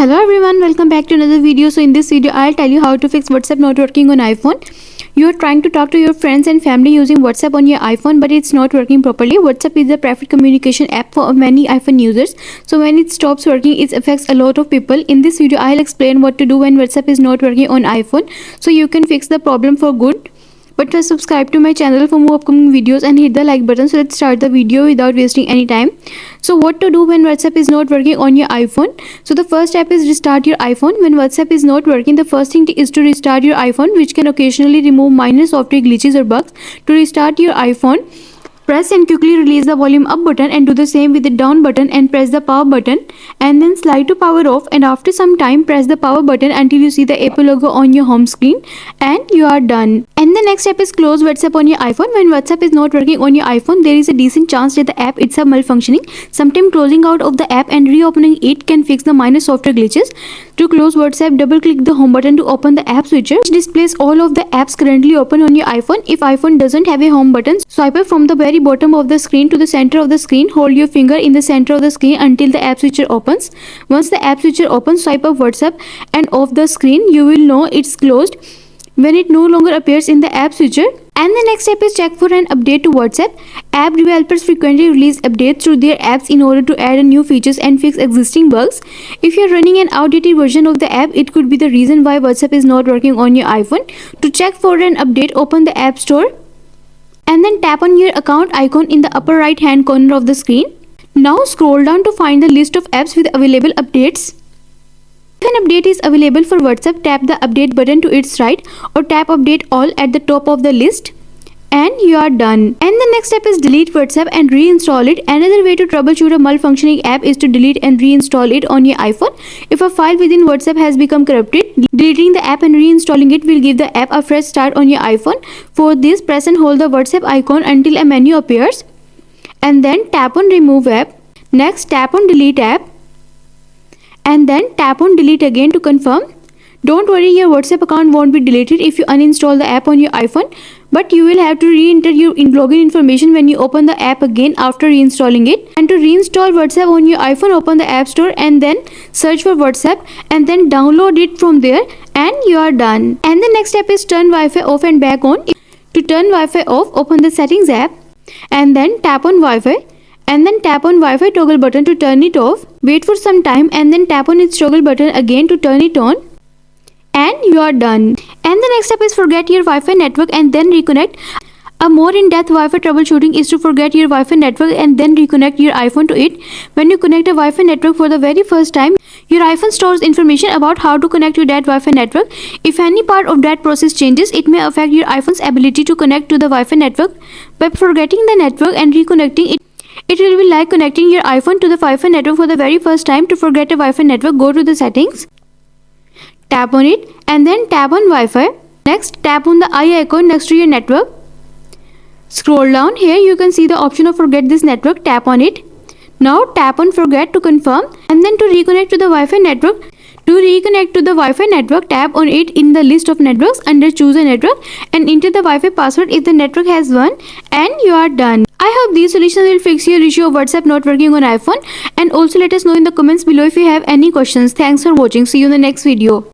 Hello everyone, welcome back to another video. So in this video I'll tell you how to fix WhatsApp not working on iPhone. You are trying to talk to your friends and family using WhatsApp on your iPhone, but it's not working properly. WhatsApp is the preferred communication app for many iPhone users. So when it stops working, it affects a lot of people. In this video I'll explain what to do when WhatsApp is not working on iPhone, so you can fix the problem for good. But first, subscribe to my channel for more upcoming videos and hit the like button. So let's start the video without wasting any time. So what to do when WhatsApp is not working on your iPhone? So the first step is restart your iPhone. When WhatsApp is not working, the first thing is to restart your iPhone, which can occasionally remove minor software glitches or bugs. To restart your iPhone, press and quickly release the volume up button and do the same with the down button and press the power button and then slide to power off, and after some time press the power button until you see the Apple logo on your home screen and you are done. And the next step is close WhatsApp on your iPhone. When WhatsApp is not working on your iPhone, there is a decent chance that the app itself malfunctioning. Sometimes closing out of the app and reopening it can fix the minor software glitches. To close WhatsApp, double click the home button to open the app switcher, which displays all of the apps currently open on your iPhone. If iPhone doesn't have a home button, swipe up from the very bottom of the screen to the center of the screen. Hold your finger in the center of the screen until the app switcher opens. Once the app switcher opens, swipe up WhatsApp and off the screen. You will know it's closed when it no longer appears in the app switcher. And the next step is check for an update to WhatsApp. App developers frequently release updates to their apps in order to add new features and fix existing bugs. If you're running an outdated version of the app, it could be the reason why WhatsApp is not working on your iPhone. To check for an update, open the App Store and then tap on your account icon in the upper right hand corner of the screen. Now scroll down to find the list of apps with available updates. If an update is available for WhatsApp, tap the update button to its right or tap update all at the top of the list and you are done. And the next step is delete WhatsApp and reinstall it. Another way to troubleshoot a malfunctioning app is to delete and reinstall it on your iPhone. If a file within WhatsApp has become corrupted, deleting the app and reinstalling it will give the app a fresh start on your iPhone. For this, press and hold the WhatsApp icon until a menu appears and then tap on remove app. Next, tap on delete app and then tap on delete again to confirm. Don't worry, your WhatsApp account won't be deleted if you uninstall the app on your iPhone, but you will have to re-enter your login information when you open the app again after reinstalling it. And to reinstall WhatsApp on your iPhone, open the App Store and then search for WhatsApp and then download it from there and you are done. And the next step is turn Wi-Fi off and back on. To turn Wi-Fi off, open the settings app and then tap on Wi-Fi and then tap on Wi-Fi toggle button to turn it off. Wait for some time and then tap on its toggle button again to turn it on and you are done. And the next step is forget your Wi-Fi network and then reconnect. A more in-depth Wi-Fi troubleshooting is to forget your Wi-Fi network and then reconnect your iPhone to it. When you connect a Wi-Fi network for the very first time, your iPhone stores information about how to connect to that Wi-Fi network. If any part of that process changes, it may affect your iPhone's ability to connect to the Wi-Fi network. By forgetting the network and reconnecting it, it will be like connecting your iPhone to the Wi-Fi network for the very first time. To forget a Wi-Fi network, go to the settings, tap on it and then tap on Wi-Fi. Next, tap on the eye icon next to your network. Scroll down. Here you can see the option of forget this network. Tap on it. Now tap on forget to confirm and then to reconnect to the Wi-Fi network. To reconnect to the Wi-Fi network, tap on it in the list of networks under choose a network and enter the Wi-Fi password if the network has one and you are done. I hope these solutions will fix your issue of WhatsApp not working on iPhone, and also let us know in the comments below if you have any questions. Thanks for watching. See you in the next video.